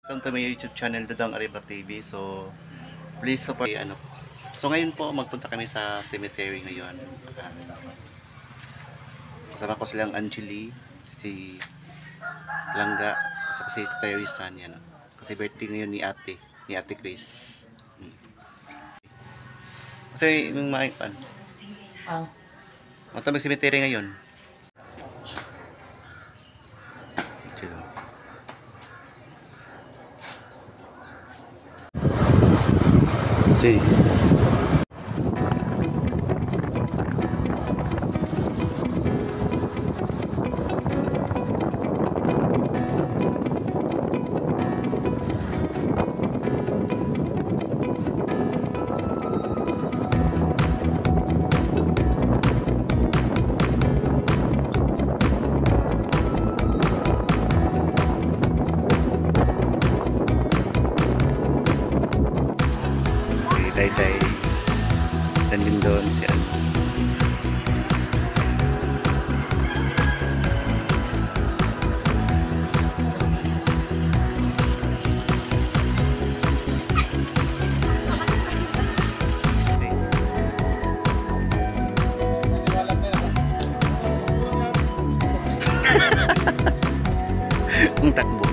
Welcome to my YouTube channel, Dudong Arriba TV. So, please support So, ngayon po, magpunta kami sa cemetery ngayon. Kasama ko silang Angeli, si Langga, at si Teresa niya. Kasi birthday ngayon ni Ate Chris. Kasi yung makipan. Punta mag cemetery ngayon. Jay. Tay-tay. Dan din doon si ano. Ang takbo.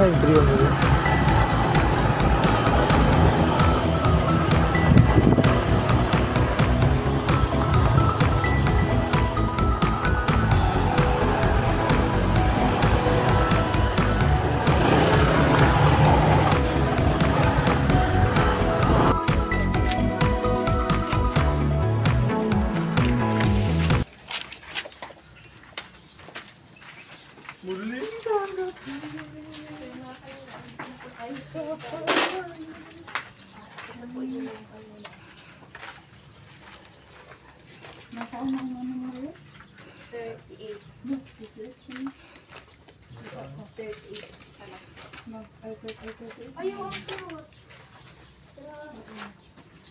Ay, brio mo. Muling tanggap. Ay, so nasaan ang numero? 38. No, 38. 38. No, ay, 38. Ay, yung ako.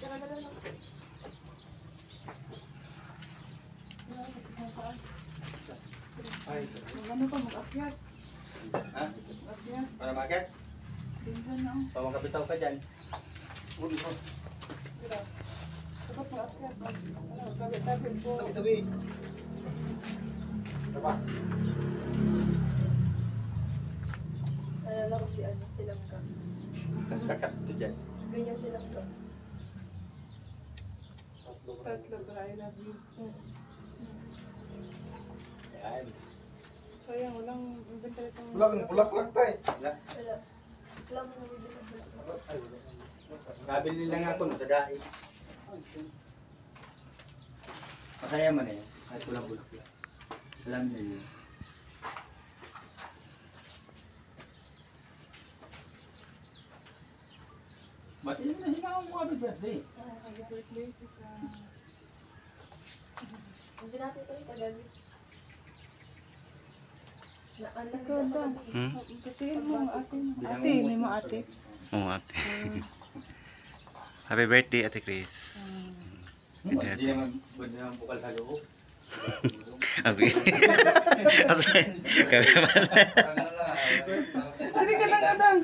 Tara na lang. Ay, ano pa mag-akyat? Ha? Mag-akyat. Para maket? Tingnan na. Pawang kapitaw ka dyan. Ulo mo. Dapat mag-akyat. Tabi-tabi po. Tabi-tabi. Ito ba? Nalala ko si ano, silang ka. Kasakat ito dyan. Ganyan silang ka. Tatlo ba? I love you. Yan. Sayang, walang inventary itong... Bulak lang tayo. Wala. Wala mo nabili ka bulak. Nabili lang ako no, sa daig. Masaya man eh. Ay, bulak-bulak lang. Alam niyo yun. Ba't yun na hinahon mo kami birthday? Happy birthday, tita. Hindi natin ito yung kagabi. Ikaw daw. Patiin mo ang ate mo. Bilang Ate, mo. hindi mo ate. Oo, ate. Happy birthday, Ate Chris. Hindi naman bukal sa loob. Happy. Kami naman. Hindi ka lang adang.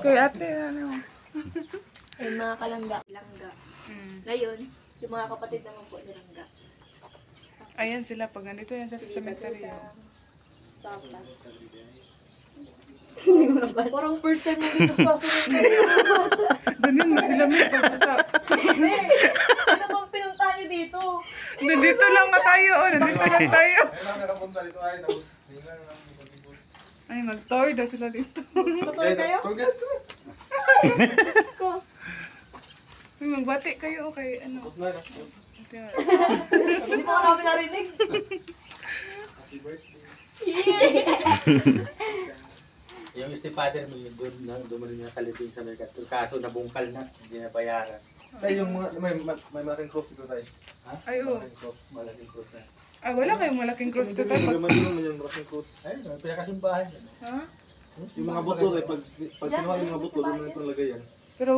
Kay ate, ano. Ay, mga kalangga. Langga. Ngayon, yung mga kapatid naman po ni Langga. Ayan sila, pag nandito yan sa cemetery. Tapos. Hindi mo na ba? Parang first time mo dito sa cemetery. Doon yun, sila may pag-stop. Hindi! Ano bang pinuntahan niyo dito? Nandito lang nga tayo, oh. Nandito lang tayo. Ay, mag-tour daw sila dito. Tutuloy kayo? Ko. Ay, magbati kayo, okay, ano. Hindi ko namin narinig. Happy birthday. Yung stepfather mo, doon na kalipin sa Mercator. Kaso nabungkal na, hindi na bayaran. Tay, yung mga, may malaking cross dito tayo. Ay, oo. Malaking cross. Malaking cross na. Ay, wala kayong malaking cross to tayo. Yung naman yung malaking cross. Ay, pinakasimbahan. Ha? Yung mga buto, tay, pag kinuha yung mga buto, doon na ito nalagay yan. Pero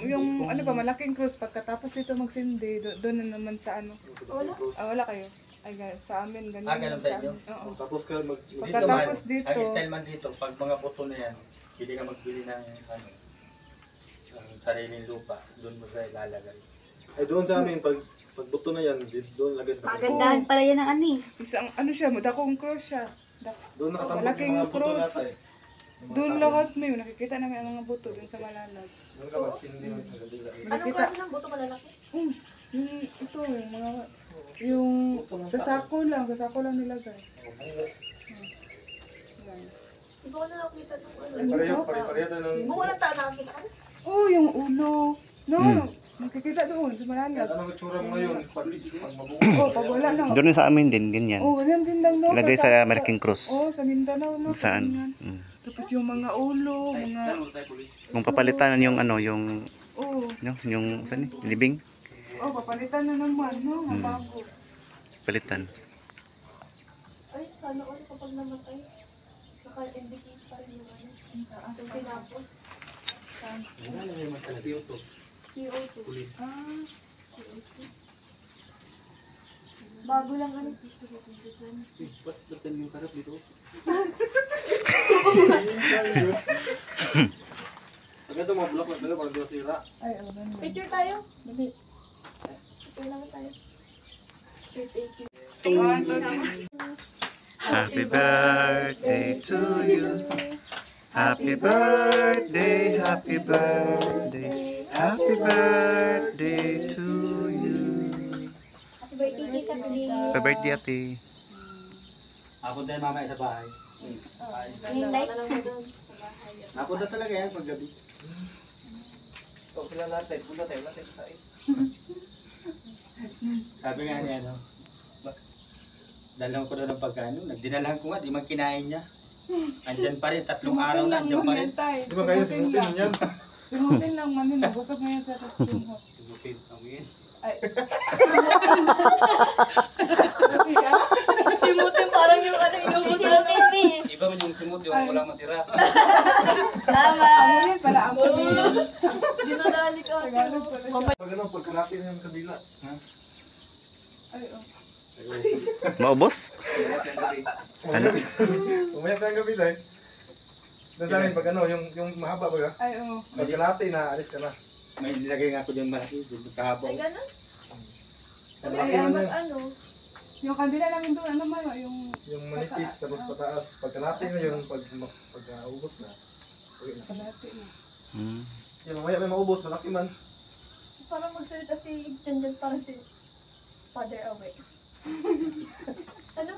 yung ano ba, malaking cross, pagkatapos dito magsindi, doon na naman sa ano. Wala. Wala kayo. Ay, sa amin, ganun. Ganun sa sa inyo? amin. Oo. Tapos ka mag... Pagkatapos dito. Ang style man dito, pag mga puto na yan, hindi ka magbili ng sariling lupa, doon mo sa ilalagay. Ay, doon sa amin, pag buto na yan, doon lagay sa malaking Magandahan pala yan ang ano eh. Isang ano siya, dakong cross siya. Doon nakatambok Malaking yung mga buto cross. na tayo. Doon lahat may nakikita namin ang mga buto doon sa Malalag. Doon ka magsindi mo yung kandila. Anong klase ng buto malalaki? Yung ito, yung mga yung sa sako lang nilagay. Yan. Hindi ko na nakita ng ano. Pareho tayo ng... Buko ng tao nakakita ka na? Oh, yung ulo. No, nakikita doon sa Malalag. Anong itsura mo ngayon? Pag mabuo. Oh, pag wala na. Doon sa amin din, ganyan. Oh, ganyan din lang no. Ilagay sa malaking cross. Oh, sa Mindanao no. Saan? ganyan. Mm. Tapos yung mga ulo, mga Kung papalitan yung ano, yung saan eh? Libing? papalitan na naman, no? Mabago. Palitan. Ay, sana all kapag namatay, naka-indicate pa rin yung ano. Yung pinapos. Wala na yung talaga yung to. CO2. Pulis. CO2. Bago lang ano. Ba't yan yung karap dito? Pag ito mga block na tayo, parang di masira. Ay, ganun. Picture tayo. Dali. Picture naman tayo. Thank you. Happy birthday to you. Happy birthday, happy birthday, happy birthday to you. Happy birthday, Tita Lee. Happy birthday, ate. Apunta yan mamaya sa bahay. Yung light na lang doon sa bahay. Napunta talaga yan pag gabi. Ito sila natin, punta tayo, natin tayo. Sabi nga niya, no? Dalaw ko daw ng pagkano. Nagdinalahan ko nga, di man kinain niya. Andyan pa rin, 3 araw na, andyan pa rin. Di ba kayo simutin mo yan? Simutin lang man yun. Nabusog ngayon sa simot. Simutin, amin. Ay. Simutin parang yung ano, inubusan. Simutin, Iba man yung simut, yung walang matira. Tama. Amunin pala, amunin. Dinadali ka. Tagalog pala. Pag ano, pag kanatin yung kabila. Ay, oh. Maubos? Ano? Umayap na yung gabi tayo. Doon sa amin, pag ano, yung mahaba ba ka? Ay, oh. Pag kanatin na, alis ka na. May nilagay nga ako dyan malaki, dito Ay, kahabang. ganun. Ang Ay, laki ay, na yun. Ano? Yung kandila namin doon, ano man, yung... Yung manipis, tapos pataas. Pag kanatin na yun, pag ubos na. Uwi na. Kalati na. Hmm. Yung mamaya may maubos, malaki man. Parang magsalita si Janjan, parang si Father Away. Ano?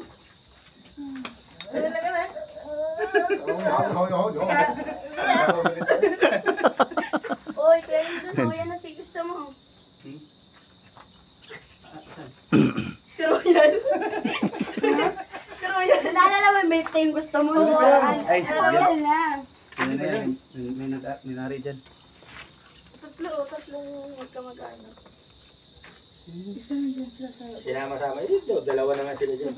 Ano lang naman? Oy, kaya yun doon, yan na si gusto mo. Si Royal. Si Royal. Naalala mo yung birthday yung gusto mo? Ay, Royal na. May nari dyan. Tatlong magkamag-anak. Isa na dyan sila sa... Sinama-sama dito, dalawa na nga sila dyan.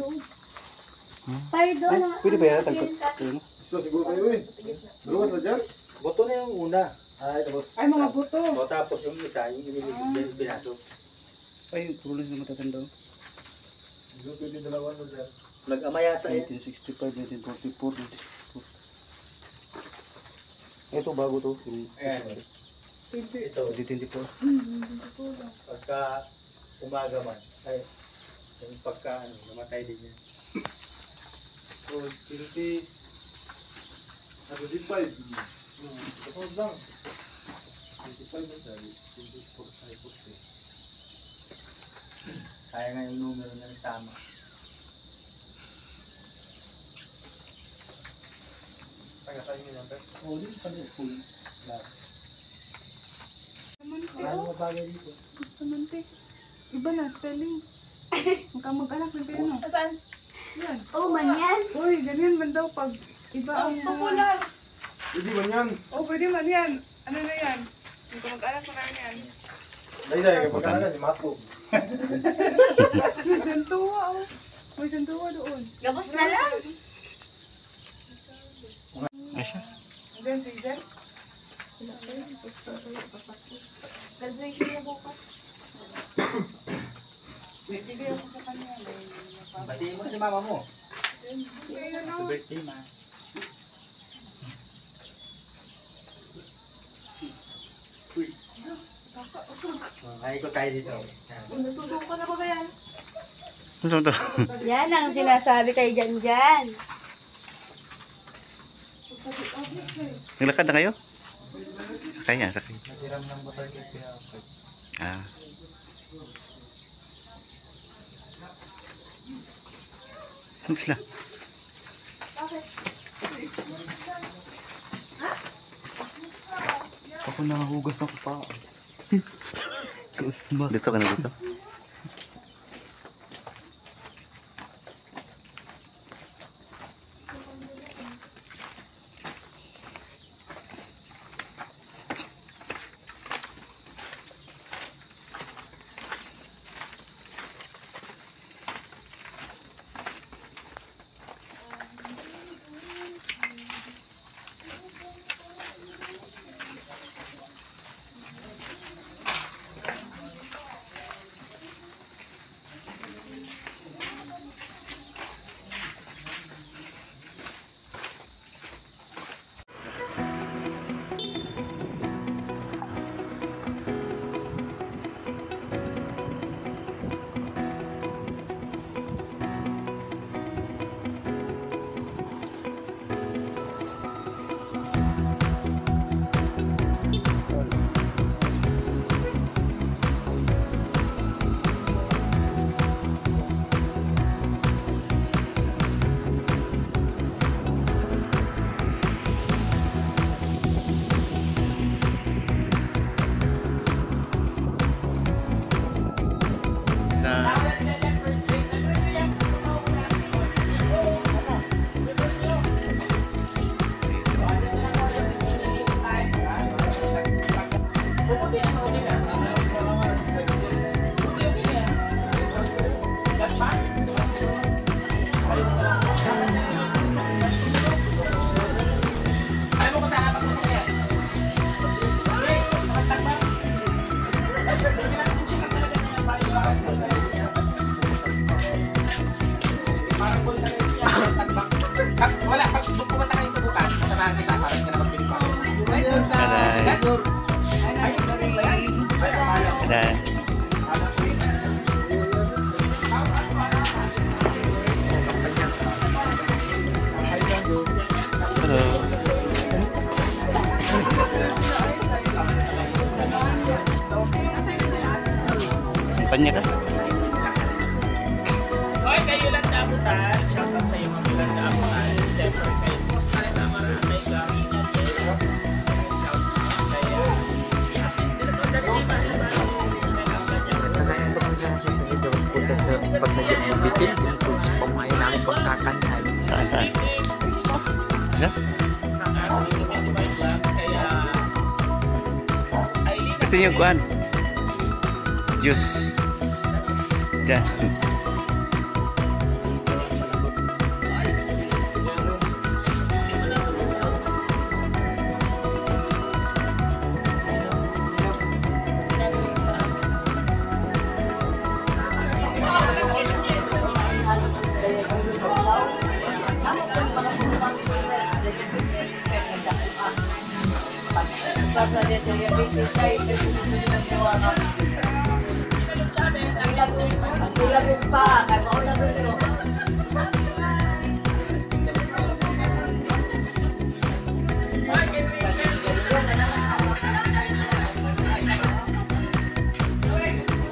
Pardon. Pwede ba yan? So, siguro kayo eh. Dalawa na dyan? Boto na yung una. Ay, tapos. Ay, mga buto. O tapos yung isa, yung iniligid dyan, pinasok. Ay, tuloy na matatanda. Siguro pwede dalawa na dyan. Nag-ama yata eh. 1965, 1944, 1964. Ito, bago to. Ayan. Ito, 2024. pagka umaga man, ay, yung pagka ano, namatay din yan. So, 25. Kapag lang. 25 na dyan. 24. Kaya nga yung numero na tama. Kaya sa inyo yan, pero. Oo, din pa rin full. Lahat. Ano Ano bagay dito? gusto man, te. Iba na, spelling. Magkamag-anak na tayo, no? Saan? Yan. Oh, man yan. Uy, ganyan man daw pag iba ang... Popular. Pwede man yan. Oh, pwede man yan. Ano na yan? Magkamag-anak na namin yan. Dahil kapag si Mapo. May santuwa oh. May santuwa doon. Gabos na lang. Ay siya. And then season. Graduation niya bukas. Bibigay ako sa kanya. Batiin mo na si mama mo. May ano. Sa birthday, ma. Kaya ko tayo dito. Nagsusuko na ba yan? Ano to? Yan ang sinasabi kay Janjan. Naglakad na kayo? Sakay niya, sakay. Natiram ng botol kaya Ah. Ano sila? Ako nakahugas ng pa. Kusma. Dito ka na dito? Panya ka? Hoy, kayo lang daputan. Shoutout sa iyo mga bilang daputan. Siyempre kayo po. Kaya na maramay gawin na kayo. Pag nag-bitin, yung pamain namin pagkakanhay. Saan, saan? Ya? Ito yung kuhan. Juice. Diyan.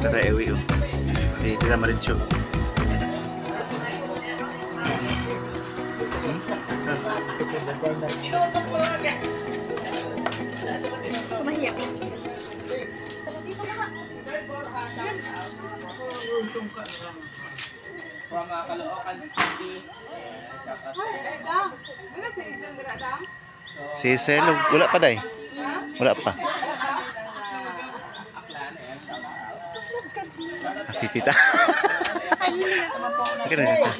Tara, ewi oh. Eh, tira maricho. From Caloocan City. Si Selo, wala pa day. Wala pa. Aklan, ayan, shout Si tita. Okay na tita.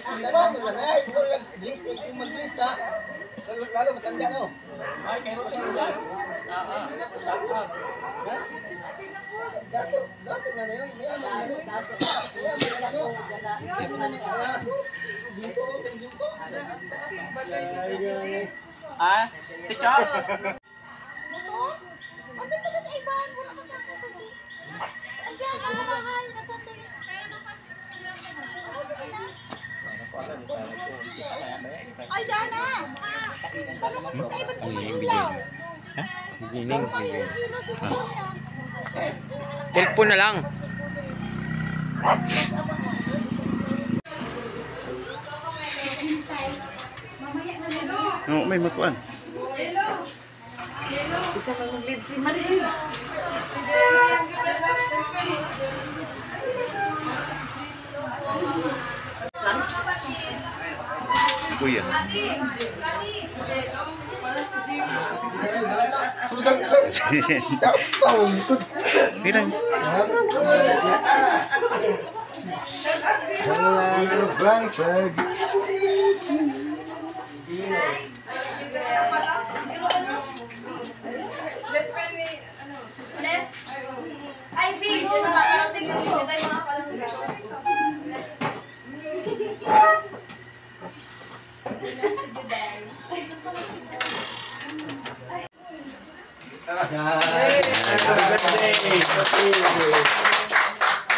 Lalo matanda no. Ah, teacher. Ay, Dana! Ha? Gining. Telepon na lang. No, may makuan. Kuya. Pirang.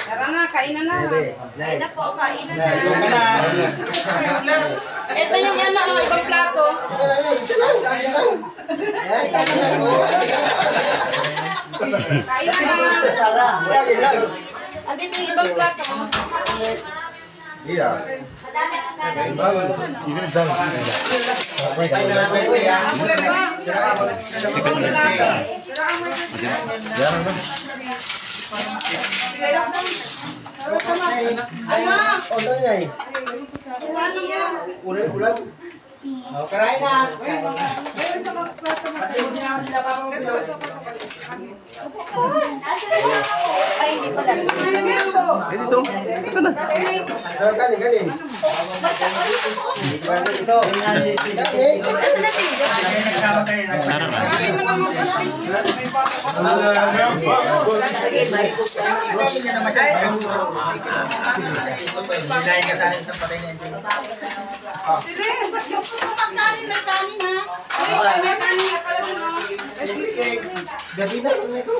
Tara na, kainan na. Kain na po, kain na. Ito yung ibang plato. Kain na. Andito yung ibang plato. Iya. Kain na. Dito. Ito na. Galing. Ito. Sarap na. Gabi na lang ito.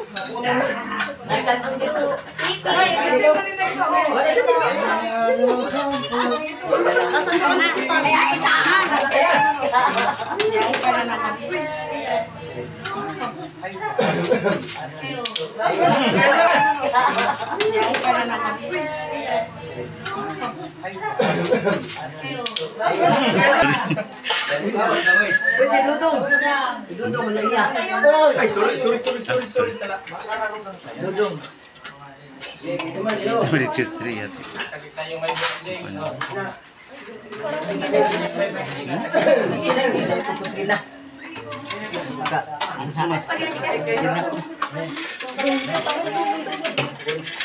Ay, sorry. Dudong. Ulit yung three yan. Spaghetti ka.